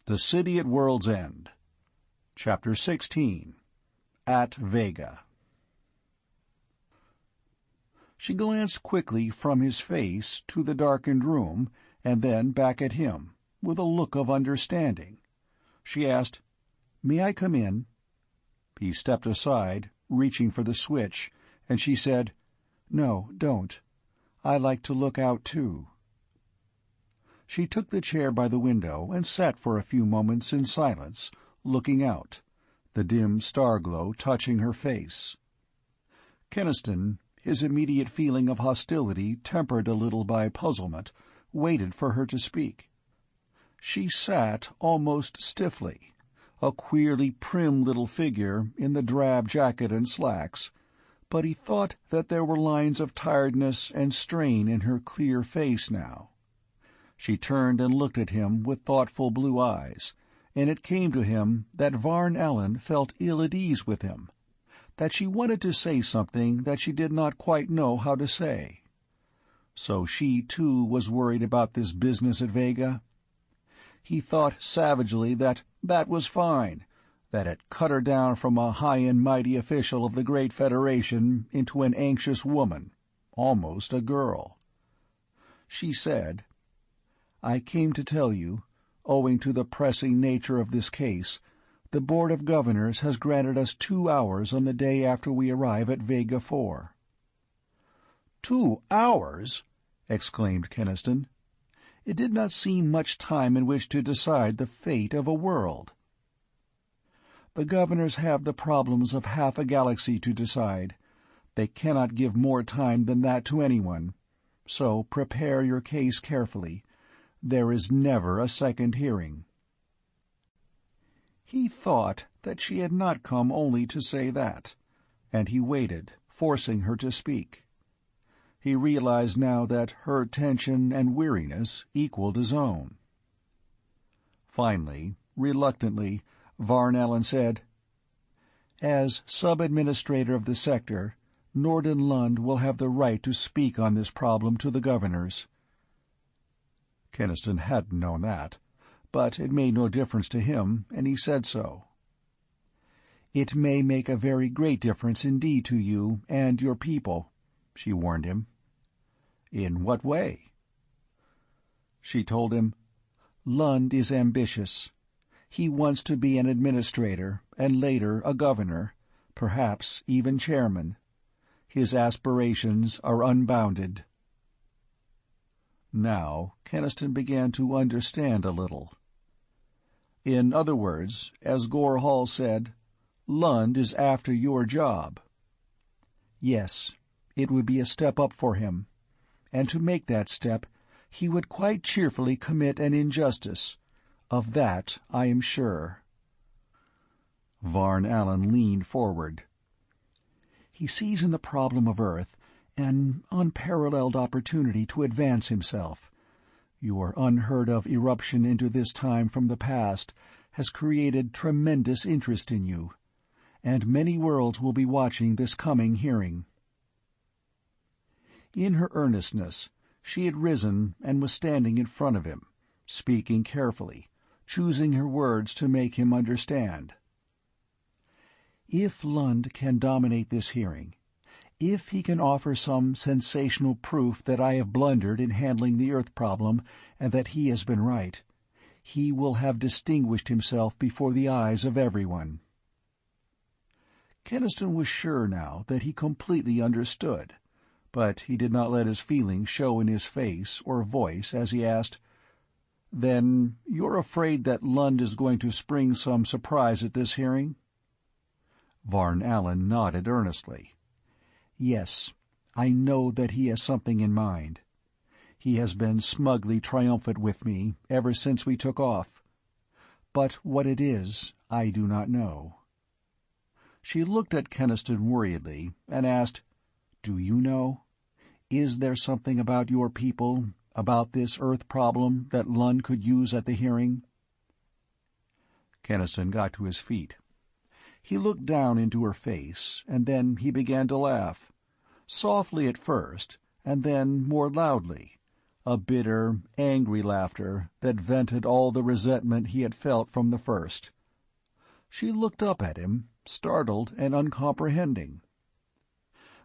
The City at World's End. Chapter 16. At Vega. She glanced quickly from his face to the darkened room, and then back at him, with a look of understanding. She asked, "May I come in?" He stepped aside, reaching for the switch, and she said, "No, don't. I like to look out, too." She took the chair by the window and sat for a few moments in silence, looking out, the dim star-glow touching her face. Keniston, his immediate feeling of hostility tempered a little by puzzlement, waited for her to speak. She sat almost stiffly, a queerly prim little figure in the drab jacket and slacks, but he thought that there were lines of tiredness and strain in her clear face now. She turned and looked at him with thoughtful blue eyes, and it came to him that Varn Allen felt ill at ease with him, that she wanted to say something that she did not quite know how to say. So she, too, was worried about this business at Vega? He thought savagely that was fine, that it cut her down from a high and mighty official of the great Federation into an anxious woman, almost a girl. She said, "I came to tell you, owing to the pressing nature of this case, the Board of Governors has granted us 2 hours on the day after we arrive at Vega 4. "2 hours!" exclaimed Keniston. It did not seem much time in which to decide the fate of a world. "The Governors have the problems of half a galaxy to decide. They cannot give more time than that to anyone. So prepare your case carefully. There is never a second hearing." He thought that she had not come only to say that, and he waited, forcing her to speak. He realized now that her tension and weariness equaled his own. Finally, reluctantly, Varn Allen said, "As sub-administrator of the sector, Norden Lund will have the right to speak on this problem to the Governors." Keniston hadn't known that, but it made no difference to him, and he said so. "It may make a very great difference indeed to you and your people," she warned him. "In what way?" She told him, "Lund is ambitious. He wants to be an administrator, and later a governor, perhaps even chairman. His aspirations are unbounded." Now Keniston began to understand a little. "In other words, as Gore Hall said, Lund is after your job." "Yes, it would be a step up for him. And to make that step, he would quite cheerfully commit an injustice. Of that I am sure." Varn Allen leaned forward. "He sees in the problem of Earth an unparalleled opportunity to advance himself. Your unheard-of eruption into this time from the past has created tremendous interest in you, and many worlds will be watching this coming hearing." In her earnestness, she had risen and was standing in front of him, speaking carefully, choosing her words to make him understand. "If Lund can dominate this hearing, if he can offer some sensational proof that I have blundered in handling the Earth problem and that he has been right, he will have distinguished himself before the eyes of everyone." Keniston was sure now that he completely understood, but he did not let his feelings show in his face or voice as he asked, "Then you're afraid that Lund is going to spring some surprise at this hearing?" Varn Allen nodded earnestly. "Yes, I know that he has something in mind. He has been smugly triumphant with me ever since we took off. But what it is, I do not know." She looked at Keniston worriedly and asked, "Do you know? Is there something about your people, about this Earth problem, that Lund could use at the hearing?" Keniston got to his feet. He looked down into her face, and then he began to laugh, softly at first, and then more loudly, a bitter, angry laughter that vented all the resentment he had felt from the first. She looked up at him, startled and uncomprehending.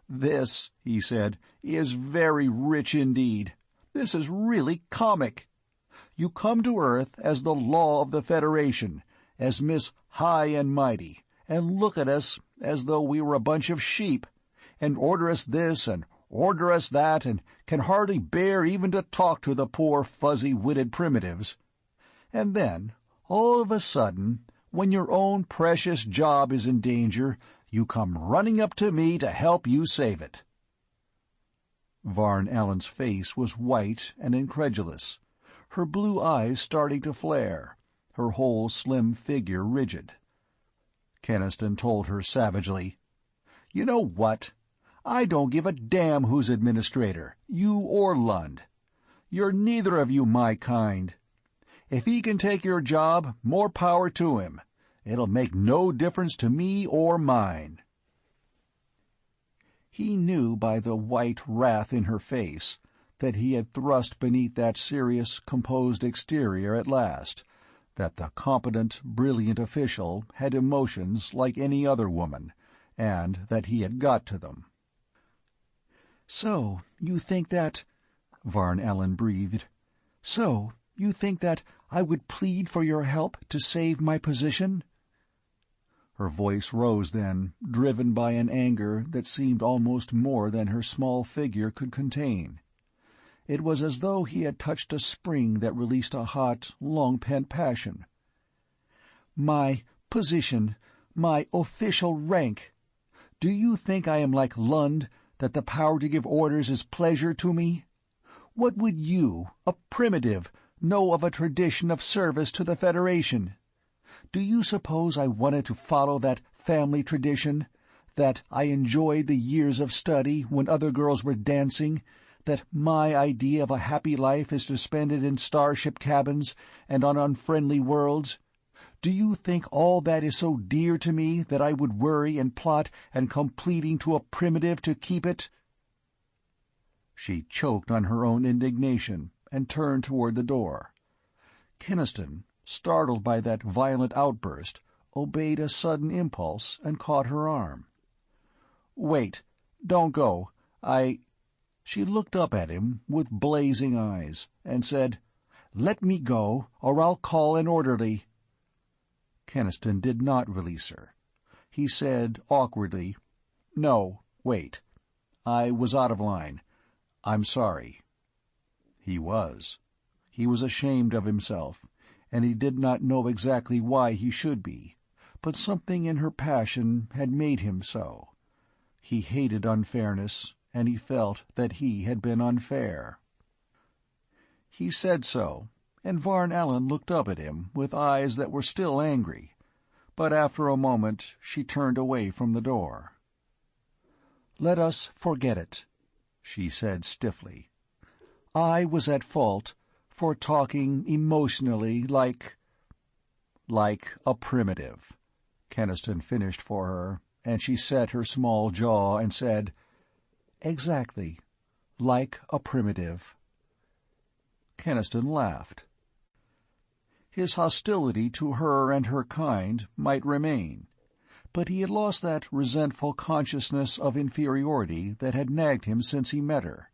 "This," he said, "is very rich indeed. This is really comic. You come to Earth as the law of the Federation, as Miss High and Mighty, and look at us as though we were a bunch of sheep, and order us this and order us that, and can hardly bear even to talk to the poor fuzzy-witted primitives. And then, all of a sudden, when your own precious job is in danger, you come running up to me to help you save it." Varn Allen's face was white and incredulous, her blue eyes starting to flare, her whole slim figure rigid. Keniston told her savagely, "You know what? I don't give a damn who's administrator, you or Lund. You're neither of you my kind. If he can take your job, more power to him. It'll make no difference to me or mine." He knew by the white wrath in her face that he had thrust beneath that serious, composed exterior at last, that the competent, brilliant official had emotions like any other woman, and that he had got to them. "So, you think that—" Varn Allen breathed. "So, you think that I would plead for your help to save my position?" Her voice rose then, driven by an anger that seemed almost more than her small figure could contain. It was as though he had touched a spring that released a hot, long-pent passion. "My position, my official rank. Do you think I am like Lund, that the power to give orders is pleasure to me? What would you, a primitive, know of a tradition of service to the Federation? Do you suppose I wanted to follow that family tradition, that I enjoyed the years of study when other girls were dancing, that my idea of a happy life is to spend it in starship cabins and on unfriendly worlds? Do you think all that is so dear to me that I would worry and plot and come pleading to a primitive to keep it?" She choked on her own indignation and turned toward the door. Keniston, startled by that violent outburst, obeyed a sudden impulse and caught her arm. "Wait. Don't go. She looked up at him with blazing eyes and said, "Let me go, or I'll call an orderly." Keniston did not release her. He said awkwardly, "No, wait. I was out of line. I'm sorry." He was. He was ashamed of himself, and he did not know exactly why he should be, but something in her passion had made him so. He hated unfairness, and he felt that he had been unfair. He said so, and Varn Allen looked up at him with eyes that were still angry, but after a moment she turned away from the door. "Let us forget it," she said stiffly. "I was at fault for talking emotionally like a primitive," Keniston finished for her, and she set her small jaw and said, "Exactly, like a primitive." Keniston laughed. His hostility to her and her kind might remain, but he had lost that resentful consciousness of inferiority that had nagged him since he met her.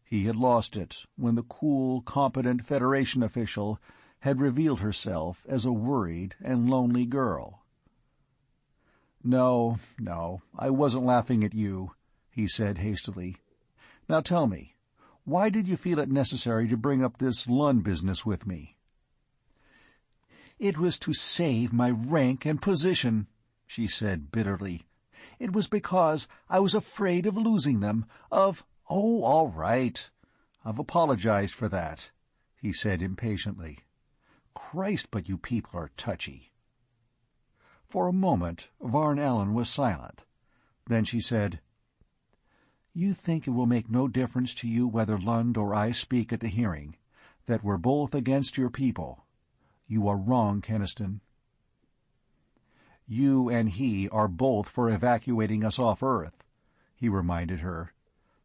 He had lost it when the cool, competent Federation official had revealed herself as a worried and lonely girl. No, I wasn't laughing at you," he said hastily. "Now tell me, why did you feel it necessary to bring up this Lund business with me?" "It was to save my rank and position," she said bitterly. "It was because I was afraid of losing them, of—" "Oh, all right. I've apologized for that," he said impatiently. "Christ, but you people are touchy." For a moment Varn Allen was silent. Then she said, "You think it will make no difference to you whether Lund or I speak at the hearing, that we're both against your people. You are wrong, Keniston." "You and he are both for evacuating us off Earth," he reminded her.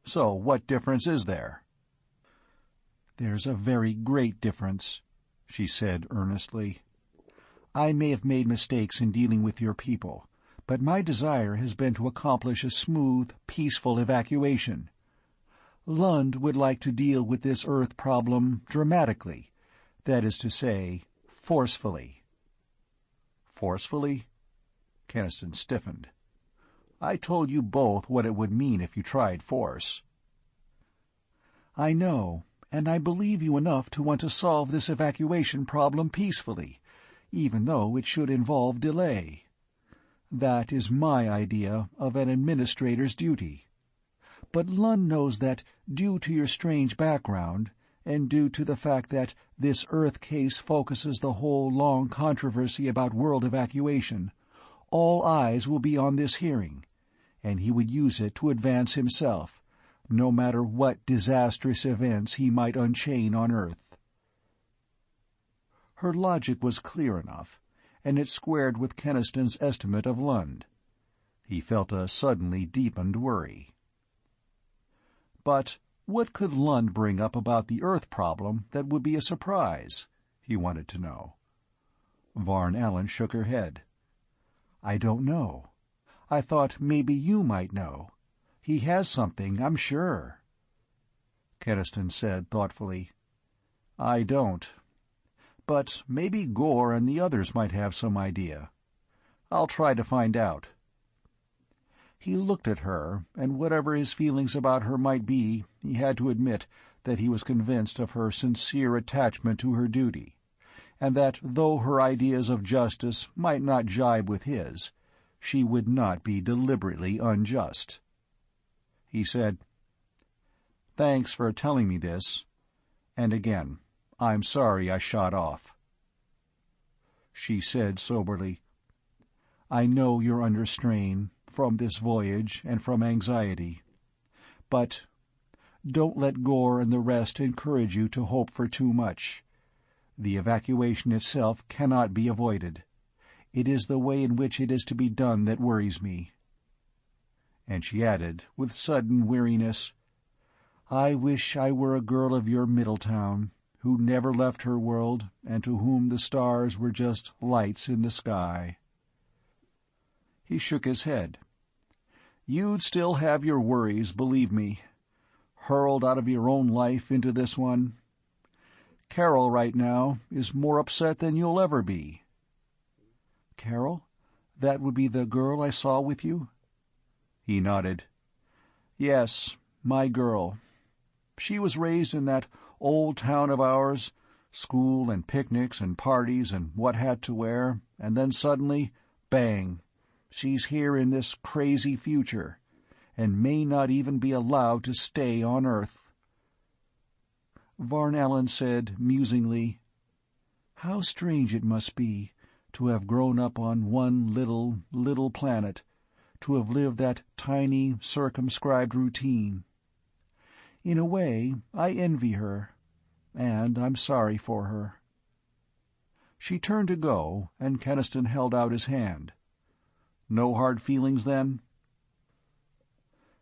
"So what difference is there?" "There's a very great difference," she said earnestly. "I may have made mistakes in dealing with your people, but my desire has been to accomplish a smooth, peaceful evacuation. Lund would like to deal with this Earth problem dramatically, that is to say, forcefully." "Forcefully?" Keniston stiffened. "I told you both what it would mean if you tried force." "I know, and I believe you enough to want to solve this evacuation problem peacefully, even though it should involve delay. That is my idea of an administrator's duty. But Lund knows that, due to your strange background, and due to the fact that this Earth case focuses the whole long controversy about world evacuation, all eyes will be on this hearing, and he would use it to advance himself, no matter what disastrous events he might unchain on Earth." Her logic was clear enough, and it squared with Keniston's estimate of Lund. He felt a suddenly deepened worry. But what could Lund bring up about the Earth problem that would be a surprise? He wanted to know. Varn Allen shook her head. "I don't know. I thought maybe you might know. He has something, I'm sure." Keniston said thoughtfully, "I don't. But maybe Gore and the others might have some idea. I'll try to find out." He looked at her, and whatever his feelings about her might be, he had to admit that he was convinced of her sincere attachment to her duty, and that though her ideas of justice might not jibe with his, she would not be deliberately unjust. He said, "Thanks for telling me this. And again, I'm sorry I shot off." She said soberly, "I know you're under strain, from this voyage and from anxiety. But don't let Gore and the rest encourage you to hope for too much. The evacuation itself cannot be avoided. It is the way in which it is to be done that worries me." And she added, with sudden weariness, "I wish I were a girl of your Middletown, who never left her world and to whom the stars were just lights in the sky." He shook his head. "You'd still have your worries, believe me. Hurled out of your own life into this one. Carol right now is more upset than you'll ever be." "Carol? That would be the girl I saw with you?" He nodded. "Yes, my girl. She was raised in that old town of ours, school and picnics and parties and what hat to wear, and then suddenly, bang, she's here in this crazy future, and may not even be allowed to stay on Earth." Varn Allen said musingly, "How strange it must be, to have grown up on one little planet, to have lived that tiny, circumscribed routine. In a way, I envy her, and I'm sorry for her." She turned to go, and Keniston held out his hand. "No hard feelings, then?"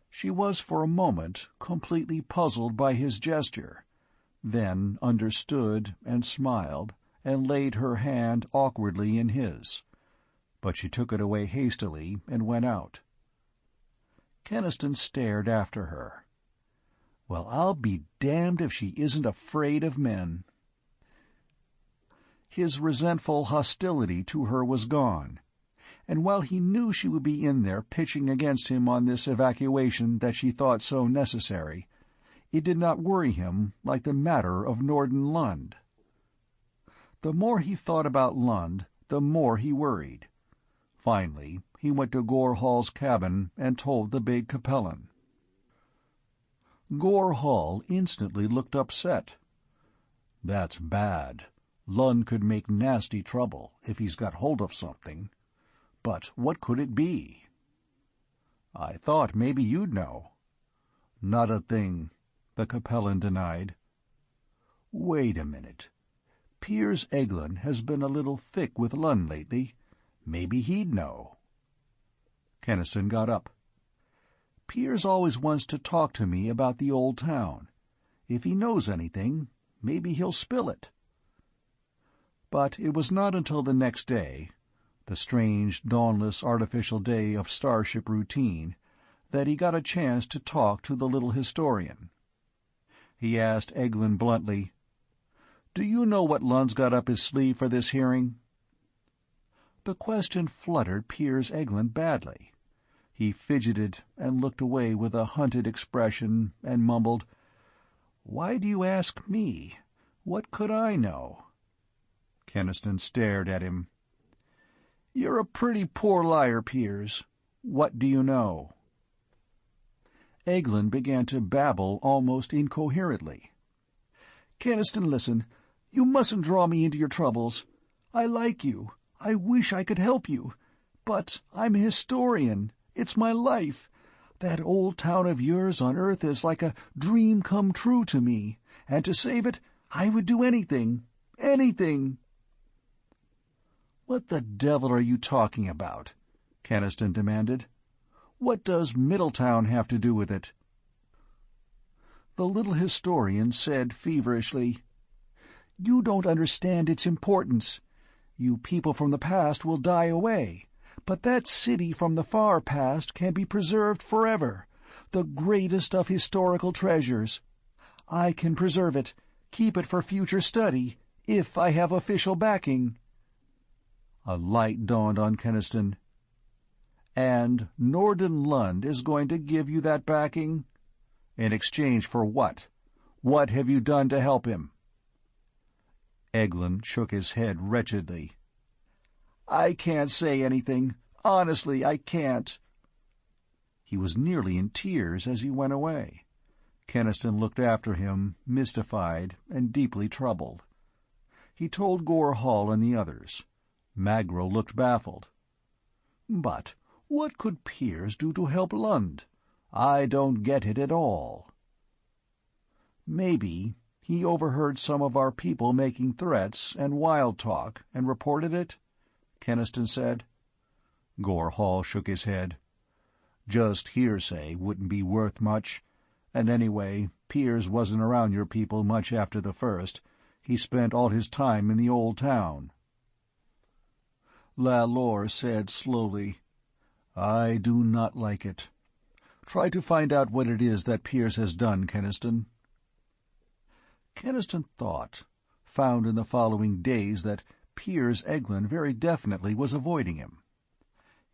She was for a moment completely puzzled by his gesture, then understood and smiled, and laid her hand awkwardly in his. But she took it away hastily and went out. Keniston stared after her. Well, I'll be damned if she isn't afraid of men. His resentful hostility to her was gone, and while he knew she would be in there pitching against him on this evacuation that she thought so necessary, it did not worry him like the matter of Norden Lund. The more he thought about Lund, the more he worried. Finally, he went to Gore Hall's cabin and told the big Capellan. Gore Hall instantly looked upset. "That's bad. Lund could make nasty trouble, if he's got hold of something. But what could it be?" "I thought maybe you'd know." "Not a thing," the Capellan denied. "Wait a minute. Piers Eglin has been a little thick with Lund lately. Maybe he'd know." Keniston got up. "Piers always wants to talk to me about the old town. If he knows anything, Maybe he'll spill it. But it was not until the next day, the strange, dawnless, artificial day of starship routine, that he got a chance to talk to the little historian. He asked Eglin bluntly, "Do you know what Lund's got up his sleeve for this hearing?" The question fluttered Piers Eglin badly. He fidgeted and looked away with a hunted expression and mumbled, "Why do you ask me? What could I know?" Keniston stared at him. "You're a pretty poor liar, Piers. What do you know?" Eglin began to babble almost incoherently. "Keniston, listen. You mustn't draw me into your troubles. I like you. I wish I could help you. But I'm a historian. It's my life. That old town of yours on Earth is like a dream come true to me, and to save it, I would do anything. Anything." "What the devil are you talking about?" Keniston demanded. "What does Middletown have to do with it?" The little historian said feverishly, "You don't understand its importance. You people from the past will die away, but that city from the far past can be preserved forever, the greatest of historical treasures. I can preserve it, keep it for future study, if I have official backing." A light dawned on Keniston. "And Norden Lund is going to give you that backing? In exchange for what? What have you done to help him?" Eglin shook his head wretchedly. "I can't say anything. Honestly, I can't." He was nearly in tears as he went away. Keniston looked after him, mystified and deeply troubled. He told Gore Hall and the others. Magro looked baffled. "But what could Piers do to help Lund? I don't get it at all." "Maybe he overheard some of our people making threats and wild talk and reported it?" Keniston said. Gore Hall shook his head. "Just hearsay wouldn't be worth much. And anyway, Piers wasn't around your people much after the first. He spent all his time in the old town." Lalor said slowly, "I do not like it. Try to find out what it is that Piers has done, Keniston." Keniston found in the following days that Piers Eglin very definitely was avoiding him.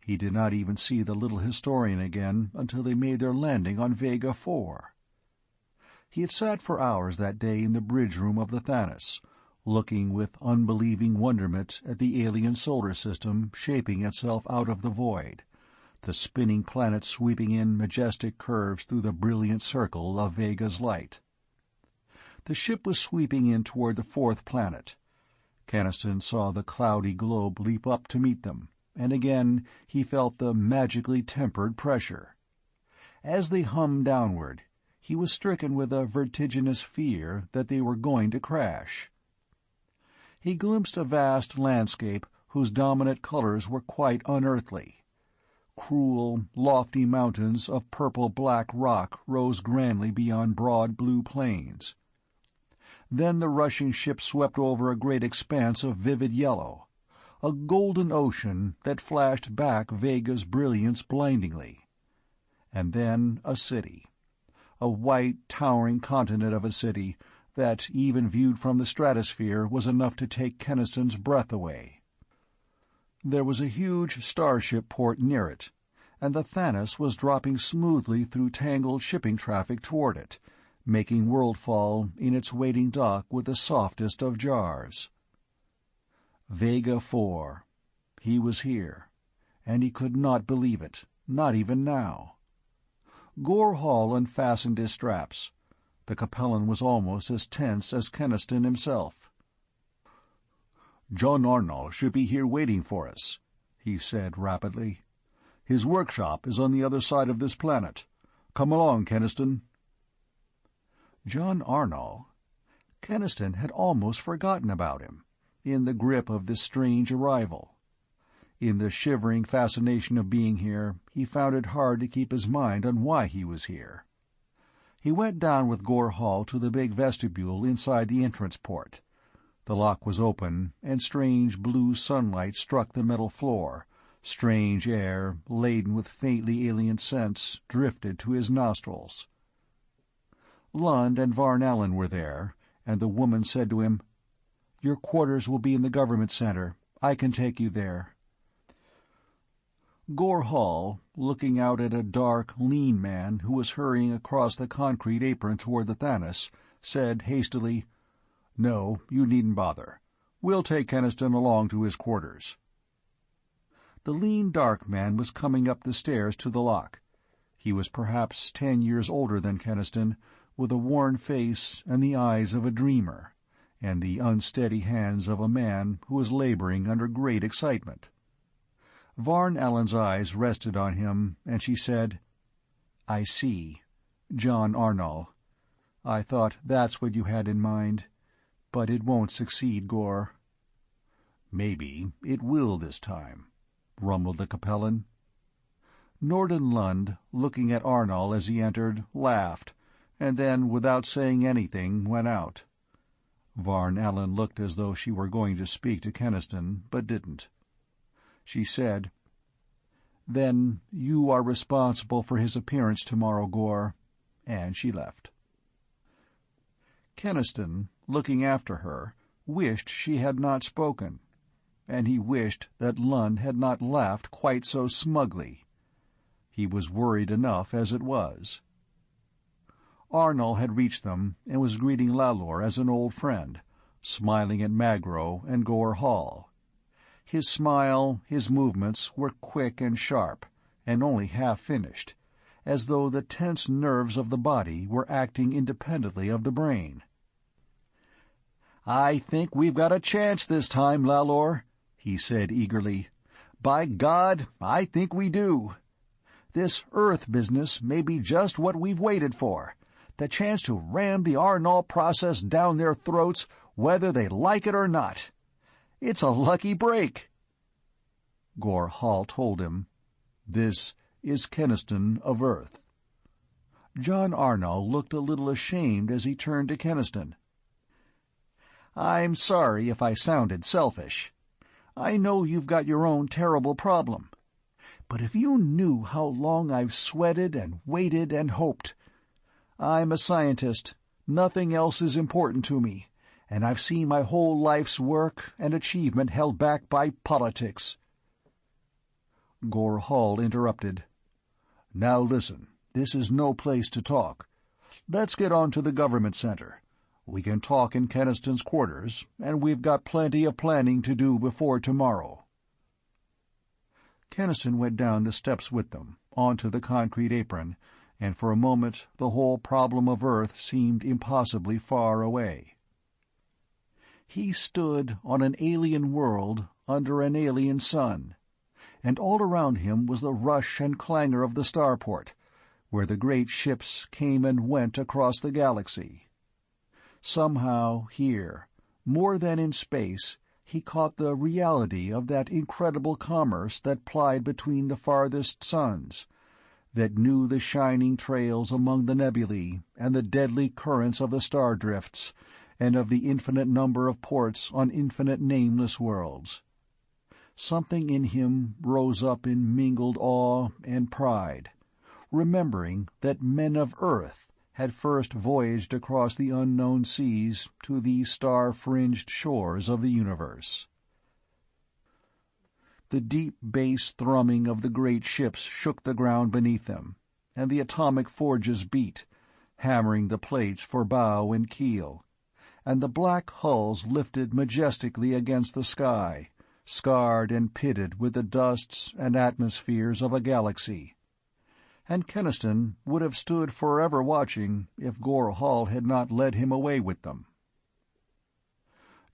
He did not even see the little historian again until they made their landing on Vega 4. He had sat for hours that day in the bridge room of the Thanos, looking with unbelieving wonderment at the alien solar system shaping itself out of the void, the spinning planets sweeping in majestic curves through the brilliant circle of Vega's light. The ship was sweeping in toward the fourth planet. Keniston saw the cloudy globe leap up to meet them, and again he felt the magically tempered pressure. As they hummed downward, he was stricken with a vertiginous fear that they were going to crash. He glimpsed a vast landscape whose dominant colors were quite unearthly. Cruel, lofty mountains of purple-black rock rose grandly beyond broad blue plains. Then the rushing ship swept over a great expanse of vivid yellow, a golden ocean that flashed back Vega's brilliance blindingly. And then a city, a white, towering continent of a city that, even viewed from the stratosphere, was enough to take Keniston's breath away. There was a huge starship port near it, and the Thanos was dropping smoothly through tangled shipping traffic toward it, making worldfall in its waiting dock with the softest of jars. Vega 4. He was here, and he could not believe it, not even now. Gore Hall unfastened his straps. The Capellan was almost as tense as Keniston himself. "John Arnall should be here waiting for us," he said rapidly. "His workshop is on the other side of this planet. Come along, Keniston." John Arnall? Keniston had almost forgotten about him, in the grip of this strange arrival. In the shivering fascination of being here, he found it hard to keep his mind on why he was here. He went down with Gore Hall to the big vestibule inside the entrance port. The lock was open, and strange blue sunlight struck the metal floor. Strange air, laden with faintly alien scents, drifted to his nostrils. Lund and Varn Allen were there, and the woman said to him, "Your quarters will be in the government center. I can take you there." Gore Hall, looking out at a dark, lean man who was hurrying across the concrete apron toward the Thanos, said hastily, "No, you needn't bother. We'll take Keniston along to his quarters." The lean, dark man was coming up the stairs to the lock. He was perhaps 10 years older than Keniston, with a worn face and the eyes of a dreamer, and the unsteady hands of a man who was laboring under great excitement. Varn Allen's eyes rested on him, and she said, "I see. John Arnall. I thought that's what you had in mind. But it won't succeed, Gore." "Maybe it will this time," rumbled the Capellan. Norden Lund, looking at Arnall as he entered, laughed, and then, without saying anything, went out. Varn Allen looked as though she were going to speak to Keniston, but didn't. She said, "Then you are responsible for his appearance tomorrow, Gore," and she left. Keniston, looking after her, wished she had not spoken, and he wished that Lund had not laughed quite so smugly. He was worried enough as it was. Arnall had reached them and was greeting Lalor as an old friend, smiling at Magro and Gore Hall. His smile, his movements, were quick and sharp, and only half-finished, as though the tense nerves of the body were acting independently of the brain. "I think we've got a chance this time, Lalor," he said eagerly. "By God, I think we do. This Earth business may be just what we've waited for, the chance to ram the Arnall process down their throats whether they like it or not. It's a lucky break." Gore Hall told him, "This is Keniston of Earth." John Arnall looked a little ashamed as he turned to Keniston. "I'm sorry if I sounded selfish. I know you've got your own terrible problem. But if you knew how long I've sweated and waited and hoped. I'm a scientist. Nothing else is important to me, and I've seen my whole life's work and achievement held back by politics." Gore Hall interrupted. "Now listen, this is no place to talk. Let's get on to the government center. We can talk in Keniston's quarters, and we've got plenty of planning to do before tomorrow." Keniston went down the steps with them, onto the concrete apron, and for a moment the whole problem of Earth seemed impossibly far away. He stood on an alien world under an alien sun, and all around him was the rush and clangor of the starport, where the great ships came and went across the galaxy. Somehow, here, more than in space, he caught the reality of that incredible commerce that plied between the farthest suns, that knew the shining trails among the nebulae and the deadly currents of the star drifts, and of the infinite number of ports on infinite nameless worlds. Something in him rose up in mingled awe and pride, remembering that men of Earth had first voyaged across the unknown seas to the star-fringed shores of the universe. The deep bass thrumming of the great ships shook the ground beneath them, and the atomic forges beat, hammering the plates for bow and keel, and the black hulls lifted majestically against the sky, scarred and pitted with the dusts and atmospheres of a galaxy. And Keniston would have stood forever watching if Gore Hall had not led him away with them.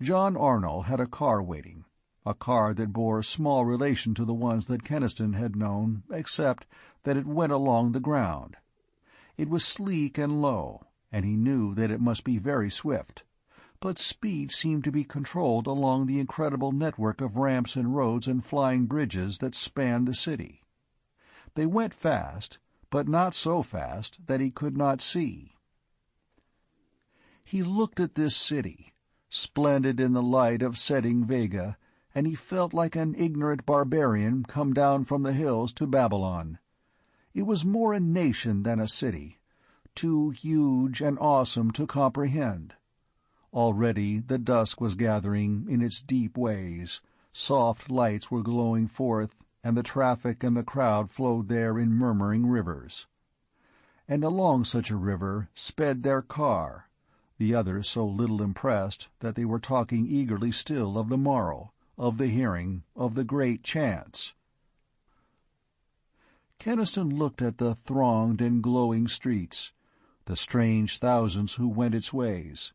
John Arnall had a car waiting, a car that bore small relation to the ones that Keniston had known, except that it went along the ground. It was sleek and low, and he knew that it must be very swift, but speed seemed to be controlled along the incredible network of ramps and roads and flying bridges that spanned the city. They went fast, but not so fast that he could not see, He looked at this city, splendid in the light of setting Vega, and he felt like an ignorant barbarian come down from the hills to Babylon. It was more a nation than a city, too huge and awesome to comprehend. Already the dusk was gathering in its deep ways, soft lights were glowing forth, and the traffic and the crowd flowed there in murmuring rivers. And along such a river sped their car, the others so little impressed that they were talking eagerly still of the morrow, of the hearing, of the great chance. Keniston looked at the thronged and glowing streets, the strange thousands who went its ways,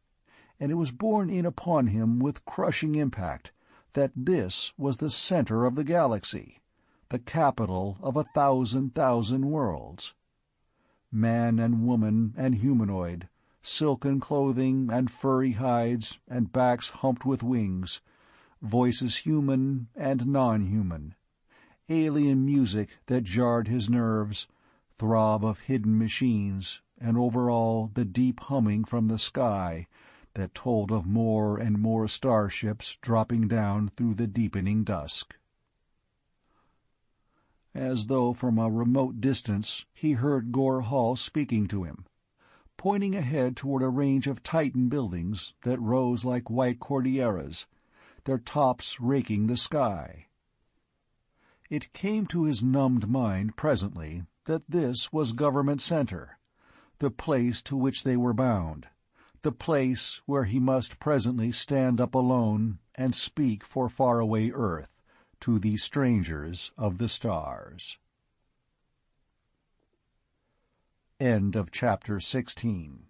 and it was borne in upon him with crushing impact that this was the center of the galaxy, the capital of 1,000,000 worlds. Man and woman and humanoid, silken clothing and furry hides and backs humped with wings, voices human and non-human, alien music that jarred his nerves, throb of hidden machines, and over all the deep humming from the sky that told of more and more starships dropping down through the deepening dusk. As though from a remote distance he heard Gore Hall speaking to him, pointing ahead toward a range of Titan buildings that rose like white Cordilleras, their tops raking the sky. It came to his numbed mind presently that this was Government Center, the place to which they were bound, the place where he must presently stand up alone and speak for faraway Earth to the strangers of the stars. End of chapter 16.